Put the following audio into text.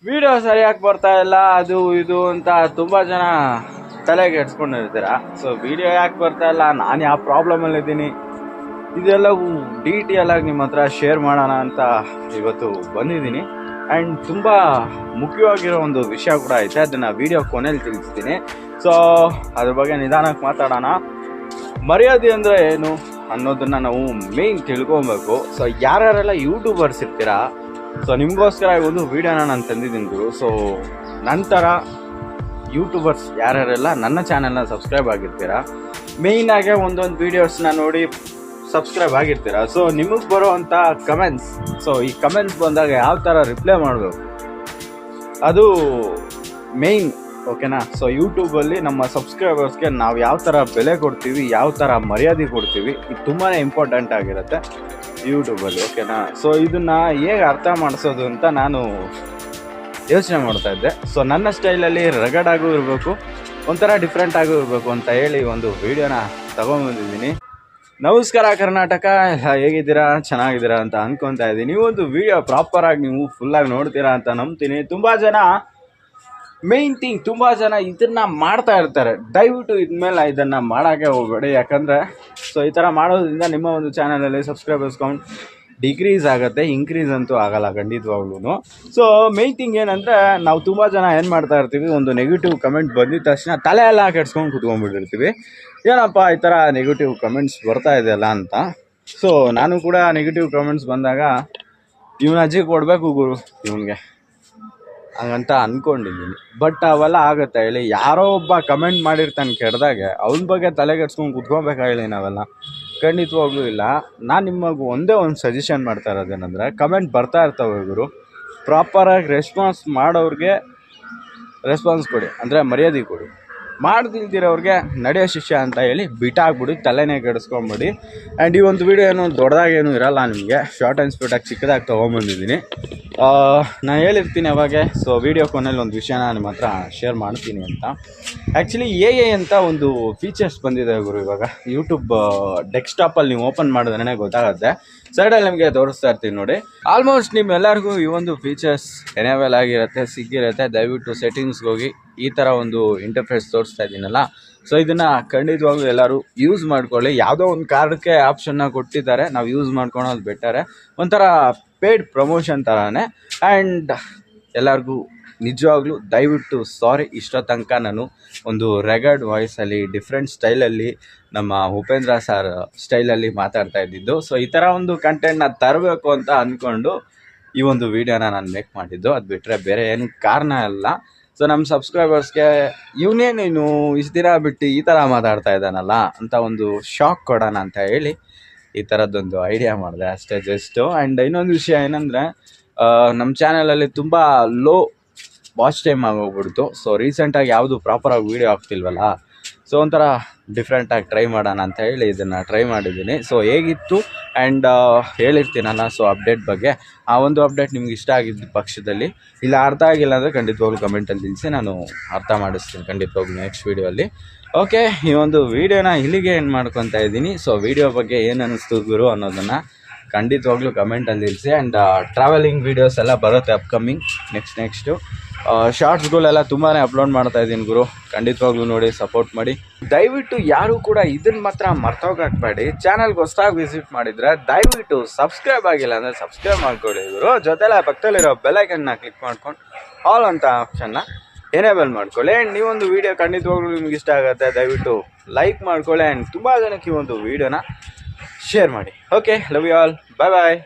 Video ಸರಿಯಾಗಿ ಬರ್ತಾ ಇಲ್ಲ ಅದು ಇದು ಅಂತ ತುಂಬ ಜನ ತಲೆಗೆ ಎಡ್ಸ್ಕೊಂಡಿರ್ತೀರ. ಸೊ ವಿಡಿಯೋ ಯಾಕೆ ಬರ್ತಾ ಇಲ್ಲ, ನಾನು ಯಾವ ಪ್ರಾಬ್ಲಮಲ್ಲಿದ್ದೀನಿ, ಇದೆಲ್ಲವೂ ಡೀಟೇಲ್ ಆಗಿ ನಿಮ್ಮ ಹತ್ರ ಶೇರ್ ಮಾಡೋಣ ಅಂತ ಇವತ್ತು ಬಂದಿದ್ದೀನಿ. ಆ್ಯಂಡ್ ತುಂಬ ಮುಖ್ಯವಾಗಿರೋ ಒಂದು ವಿಷಯ ಕೂಡ ಐತೆ, ಅದನ್ನು ವಿಡಿಯೋ ಕೊನೆಯಲ್ಲಿ ತಿಳಿಸ್ತೀನಿ. ಸೊ ಅದ್ರ ಬಗ್ಗೆ ನಿಧಾನಕ್ಕೆ ಮಾತಾಡೋಣ. ಮರ್ಯಾದೆ ಅಂದರೆ ಏನು ಅನ್ನೋದನ್ನು ನಾವು ಮೇಯ್ನ್ ತಿಳ್ಕೊಬೇಕು. ಸೊ ಯಾರ್ಯಾರೆಲ್ಲ ಯೂಟ್ಯೂಬರ್ಸ್ ಇರ್ತೀರಾ, ಸೊ ನಿಮಗೋಸ್ಕರ ಒಂದು ವೀಡಿಯೋನ ನಾನು ತಂದಿದ್ದೀನಿ ಗುರು. ಸೊ ನಂತರ ಯೂಟ್ಯೂಬರ್ಸ್ ಯಾರ್ಯಾರೆಲ್ಲ ನನ್ನ ಚಾನಲ್ನ ಸಬ್ಸ್ಕ್ರೈಬ್ ಆಗಿರ್ತೀರಾ, ಮೇಯ್ನಾಗೆ ಒಂದೊಂದು ವೀಡಿಯೋಸ್ನ ನೋಡಿ ಸಬ್ಸ್ಕ್ರೈಬ್ ಆಗಿರ್ತೀರ. ಸೊ ನಿಮಗೆ ಬರೋವಂಥ ಕಮೆಂಟ್ಸ್, ಸೊ ಈ ಕಮೆಂಟ್ಸ್ ಬಂದಾಗ ಯಾವ ಥರ ರಿಪ್ಲೈ ಮಾಡಬೇಕು ಅದು ಮೇಯ್ನ್, ಓಕೆನಾ. ಸೊ ಯೂಟ್ಯೂಬಲ್ಲಿ ನಮ್ಮ ಸಬ್ಸ್ಕ್ರೈಬರ್ಸ್ಗೆ ನಾವು ಯಾವ ಥರ ಬೆಲೆ ಕೊಡ್ತೀವಿ, ಯಾವ ಥರ ಮರ್ಯಾದೆ ಕೊಡ್ತೀವಿ, ಇದು ತುಂಬಾ ಇಂಪಾರ್ಟೆಂಟ್ ಆಗಿರುತ್ತೆ ಯೂಟ್ಯೂಬಲ್ಲಿ, ಓಕೆನಾ. ಸೊ ಇದನ್ನು ಹೇಗೆ ಅರ್ಥ ಮಾಡಿಸೋದು ಅಂತ ನಾನು ಯೋಚನೆ ಮಾಡ್ತಾಯಿದ್ದೆ. ಸೊ ನನ್ನ ಸ್ಟೈಲಲ್ಲಿ ರಗಡಾಗೂ ಇರಬೇಕು, ಒಂಥರ ಡಿಫ್ರೆಂಟಾಗೂ ಇರಬೇಕು ಅಂತ ಹೇಳಿ ಒಂದು ವೀಡಿಯೋನ ತಗೊಂಡ್ಬಂದಿದ್ದೀನಿ. ನಮಸ್ಕಾರ ಕರ್ನಾಟಕ, ಹೇಗಿದ್ದೀರಾ, ಚೆನ್ನಾಗಿದ್ದೀರಾ ಅಂತ ಅಂದ್ಕೊತಾ ಇದ್ದೀನಿ. ನೀವೊಂದು ವೀಡಿಯೋ ಪ್ರಾಪರಾಗಿ ನೀವು ಫುಲ್ಲಾಗಿ ನೋಡ್ತೀರಾ ಅಂತ ನಂಬ್ತೀನಿ. ತುಂಬ ಜನ ಮೇಯ್ನ್ ಥಿಂಗ್, ತುಂಬ ಜನ ಇದನ್ನು ಮಾಡ್ತಾ ಇರ್ತಾರೆ. ದಯವಿಟ್ಟು ಇದ್ಮೇಲೆ ಇದನ್ನು ಮಾಡೋಕ್ಕೆ ಹೋಗಬೇಡಿ, ಯಾಕಂದರೆ ಸೊ ಈ ಥರ ಮಾಡೋದ್ರಿಂದ ನಿಮ್ಮ ಒಂದು ಚಾನಲಲ್ಲಿ ಸಬ್ಸ್ಕ್ರೈಬರ್ಸ್ ಕೌಂಟ್ ಡಿಕ್ರೀಸ್ ಆಗುತ್ತೆ, ಇನ್ಕ್ರೀಸ್ ಅಂತೂ ಆಗಲ್ಲ ಖಂಡಿತವಾಗ್ಲೂ. ಸೊ ಮೇಯ್ನ್ ಥಿಂಗ್ ಏನಂದರೆ, ನಾವು ತುಂಬ ಜನ ಏನು ಮಾಡ್ತಾ ಇರ್ತೀವಿ, ಒಂದು ನೆಗೆಟಿವ್ ಕಮೆಂಟ್ ಬಂದಿದ ತಕ್ಷಣ ತಲೆ ಎಲ್ಲ ಕೆಡ್ಸ್ಕೊಂಡು ಕುತ್ಕೊಂಡ್ಬಿಟ್ಟಿರ್ತೀವಿ. ಏನಪ್ಪ ಈ ಥರ ನೆಗೆಟಿವ್ ಕಮೆಂಟ್ಸ್ ಬರ್ತಾ ಇದೆಯಲ್ಲ ಅಂತ. ಸೊ ನಾನು ಕೂಡ ನೆಗೆಟಿವ್ ಕಮೆಂಟ್ಸ್ ಬಂದಾಗ ಇವನ ಅಜ್ಜಿ ಕೊಡಬೇಕು ಗುರು ಇವನಿಗೆ ಹಂಗಂತ ಅಂದ್ಕೊಂಡಿದ್ದೀನಿ. ಬಟ್ ಅವೆಲ್ಲ ಆಗುತ್ತೆ ಹೇಳಿ, ಯಾರೋ ಒಬ್ಬ ಕಮೆಂಟ್ ಮಾಡಿರ್ತಾನೆ ಕೆಡ್ದಾಗೆ ಅವನ ಬಗ್ಗೆ ತಲೆಗೆಡ್ಸ್ಕೊಂಡು ಕುತ್ಕೋಬೇಕಾ ಹೇಳಿ ನಾವೆಲ್ಲ? ಖಂಡಿತವಾಗ್ಲೂ ಇಲ್ಲ. ನಾನು ನಿಮಗೆ ಒಂದೇ ಒಂದು ಸಜೆಷನ್ ಮಾಡ್ತಾ ಇರೋದೇನೆಂದರೆ, ಕಮೆಂಟ್ ಬರ್ತಾ ಇರ್ತವೆ ಗುರು, ಪ್ರಾಪರಾಗಿ ರೆಸ್ಪಾನ್ಸ್ ಮಾಡೋರಿಗೆ ರೆಸ್ಪಾನ್ಸ್ ಕೊಡಿ, ಅಂದರೆ ಮರ್ಯಾದೆ ಕೊಡಿ. ಮಾಡ್ತಿಲ್ದಿರೋರಿಗೆ ನಡೆಯೋ ಶಿಷ್ಯ ಅಂತ ಹೇಳಿ ಬಿಟ್ಟಾಗ್ಬಿಡಿ, ತಲೆನೇ ಕೆಡಿಸ್ಕೊಂಬಿಡಿ. ಆ್ಯಂಡ್ ಈ ಒಂದು ವೀಡಿಯೋ ಏನು ದೊಡ್ಡದಾಗೇನು ಇರಲ್ಲ, ನಿಮಗೆ ಶಾರ್ಟ್ ಆ್ಯಂಡ್ ಸ್ವೀಟಾಗಿ ಚಿಕ್ಕದಾಗಿ ತೊಗೊಂಬಂದಿದ್ದೀನಿ. ನಾನು ಹೇಳಿರ್ತೀನಿ ಅವಾಗೆ. ಸೊ ವೀಡಿಯೋ ಕೊನೆಯಲ್ಲಿ ಒಂದು ವಿಷಯನ ನಿಮ್ಮ ಹತ್ರ ಶೇರ್ ಮಾಡ್ತೀನಿ ಅಂತ. ಆ್ಯಕ್ಚುಲಿ ಎ ಅಂತ ಒಂದು ಫೀಚರ್ಸ್ ಬಂದಿದೆ ಗುರು ಇವಾಗ ಯೂಟ್ಯೂಬ್ ಡೆಸ್ಕ್ಟಾಪಲ್ಲಿ ನೀವು ಓಪನ್ ಮಾಡಿದ್ರೆ ಗೊತ್ತಾಗುತ್ತೆ. ಸೈಡಲ್ಲಿ ನಿಮಗೆ ತೋರಿಸ್ತಾ ಇರ್ತೀನಿ ನೋಡಿ. ಆಲ್ಮೋಸ್ಟ್ ನಿಮ್ಮೆಲ್ಲರಿಗೂ ಈ ಒಂದು ಫೀಚರ್ಸ್ ಎನೇಬಲ್ ಆಗಿರುತ್ತೆ, ಸಿಕ್ಕಿರುತ್ತೆ. ದಯವಿಟ್ಟು ಸೆಟ್ಟಿಂಗ್ಸ್ಗೆ ಹೋಗಿ ಈ ಥರ ಒಂದು ಇಂಟರ್ಫೇಸ್ ತೋರಿಸ್ತಾ ಇದ್ದೀನಲ್ಲ, ಸೊ ಇದನ್ನು ಖಂಡಿತವಾಗ್ಲೂ ಎಲ್ಲರೂ ಯೂಸ್ ಮಾಡ್ಕೊಳ್ಳಿ. ಯಾವುದೋ ಒಂದು ಕಾರ್ಡ್ಗೆ ಆಪ್ಷನ್ನ ಕೊಟ್ಟಿದ್ದಾರೆ, ನಾವು ಯೂಸ್ ಮಾಡ್ಕೊಳೋದು ಬೆಟರೆ. ಒಂಥರ ಪೇಯ್ಡ್ ಪ್ರಮೋಷನ್ ಥರನೇ. ಆ್ಯಂಡ್ ಎಲ್ಲರಿಗೂ ನಿಜವಾಗ್ಲೂ ದಯವಿಟ್ಟು ಸಾರಿ, ಇಷ್ಟೋ ತನಕ ನಾನು ಒಂದು ರೆಗರ್ಡ್ ವಾಯ್ಸಲ್ಲಿ ಡಿಫ್ರೆಂಟ್ ಸ್ಟೈಲಲ್ಲಿ ನಮ್ಮ ಉಪೇಂದ್ರ ಸರ್ ಸ್ಟೈಲಲ್ಲಿ ಮಾತಾಡ್ತಾ ಇದ್ದಿದ್ದು. ಸೊ ಈ ಥರ ಒಂದು ಕಂಟೆಂಟ್ನ ತರಬೇಕು ಅಂತ ಅಂದ್ಕೊಂಡು ಈ ಒಂದು ವೀಡಿಯೋನ ನಾನು ಮೇಕ್ ಮಾಡಿದ್ದು, ಅದು ಬಿಟ್ಟರೆ ಬೇರೆ ಏನು ಕಾರಣ ಅಲ್ಲ. ಸೊ ನಮ್ಮ ಸಬ್ಸ್ಕ್ರೈಬರ್ಸ್ಗೆ ಇವನೇನು ಇಷ್ಟು ದಿನ ಬಿಟ್ಟು ಈ ಥರ ಮಾತಾಡ್ತಾ ಇದ್ದಾನಲ್ಲ ಅಂತ ಒಂದು ಶಾಕ್ ಕೊಡೋಣ ಅಂತ ಹೇಳಿ ಈ ಥರದ್ದೊಂದು ಐಡಿಯಾ ಮಾಡಿದೆ ಅಷ್ಟೇ, ಜಸ್ಟು. ಆ್ಯಂಡ್ ಇನ್ನೊಂದು ವಿಷಯ ಏನಂದರೆ, ನಮ್ಮ ಚಾನಲಲ್ಲಿ ತುಂಬ ಲೋ ವಾಚ್ ಟೈಮ್ ಆಗೋಗ್ಬಿಡ್ತು. ಸೊ ರೀಸೆಂಟಾಗಿ ಯಾವುದು ಪ್ರಾಪರಾಗಿ ವೀಡಿಯೋ ಆಗ್ತಿಲ್ವಲ್ಲ, ಸೊ ಒಂಥರ ಡಿಫ್ರೆಂಟಾಗಿ ಟ್ರೈ ಮಾಡೋಣ ಅಂತ ಹೇಳಿ ಇದನ್ನು ಟ್ರೈ ಮಾಡಿದ್ದೀನಿ. ಸೊ ಹೇಗಿತ್ತು ಆ್ಯಂಡ್ ಹೇಳಿರ್ತೀನಲ್ಲ, ಸೊ ಅಪ್ಡೇಟ್ ಬಗ್ಗೆ. ಆ ಒಂದು ಅಪ್ಡೇಟ್ ನಿಮ್ಗೆ ಇಷ್ಟ ಆಗಿದ್ದ ಪಕ್ಷದಲ್ಲಿ, ಇಲ್ಲ ಅರ್ಥ ಆಗಿಲ್ಲ ಅಂದರೆ ಖಂಡಿತವಾಗ್ಲೂ ಕಮೆಂಟಲ್ಲಿ ತಿಳಿಸಿ, ನಾನು ಅರ್ಥ ಮಾಡಿಸ್ತೀನಿ ಖಂಡಿತವಾಗ್ಲೂ ನೆಕ್ಸ್ಟ್ ವೀಡಿಯೋಲ್ಲಿ. ಓಕೆ, ಈ ಒಂದು ವೀಡಿಯೋನ ಇಲ್ಲಿಗೆ ಏನು ಮಾಡ್ಕೊತಾ ಇದ್ದೀನಿ. ಸೊ ವೀಡಿಯೋ ಬಗ್ಗೆ ಏನು ಅನ್ನಿಸ್ತು ಗುರು ಅನ್ನೋದನ್ನು ಖಂಡಿತವಾಗ್ಲೂ ಕಮೆಂಟಲ್ಲಿ ತಿಳಿಸಿ. ಆ್ಯಂಡ್ ಟ್ರಾವೆಲಿಂಗ್ ವೀಡಿಯೋಸ್ ಎಲ್ಲ ಬರುತ್ತೆ ಅಪ್ಕಮಿಂಗ್ ನೆಕ್ಸ್ಟು. ಶಾರ್ಟ್ಸ್ಗಳೆಲ್ಲ ತುಂಬಾ ಅಪ್ಲೋಡ್ ಮಾಡ್ತಾ ಇದ್ದೀನಿ ಗುರು, ಖಂಡಿತವಾಗ್ಲೂ ನೋಡಿ ಸಪೋರ್ಟ್ ಮಾಡಿ. ದಯವಿಟ್ಟು ಯಾರೂ ಕೂಡ ಇದನ್ನು ಮಾತ್ರ ಮರ್ತೋಗಾಕ್ಬೇಡಿ. ಚಾನಲ್ಗೆ ಹೊಸದಾಗಿ ವಿಸಿಟ್ ಮಾಡಿದರೆ ದಯವಿಟ್ಟು ಸಬ್ಸ್ಕ್ರೈಬ್ ಆಗಿಲ್ಲ ಅಂದರೆ ಸಬ್ಸ್ಕ್ರೈಬ್ ಮಾಡ್ಕೊಳ್ಳಿ ಗುರು. ಜೊತೆಲೆ ಪಕ್ಕದಲ್ಲಿರೋ ಬೆಲ್ಲೈಕನ್ನ ಕ್ಲಿಕ್ ಮಾಡ್ಕೊಂಡು ಆಲ್ ಅಂತ ಆಪ್ಷನ್ನ ಎನೇಬಲ್ ಮಾಡ್ಕೊಳ್ಳಿ. ಆ್ಯಂಡ್ ನೀವೊಂದು ವೀಡಿಯೋ ಖಂಡಿತವಾಗ್ಲೂ ನಿಮ್ಗೆ ಇಷ್ಟ ಆಗುತ್ತೆ, ದಯವಿಟ್ಟು ಲೈಕ್ ಮಾಡ್ಕೊಳ್ಳಿ. ಆ್ಯಂಡ್ ತುಂಬ ಜನಕ್ಕೆ ಈ ಒಂದು ವೀಡಿಯೋನ ಶೇರ್ ಮಾಡಿ. Okay, love you all, bye bye.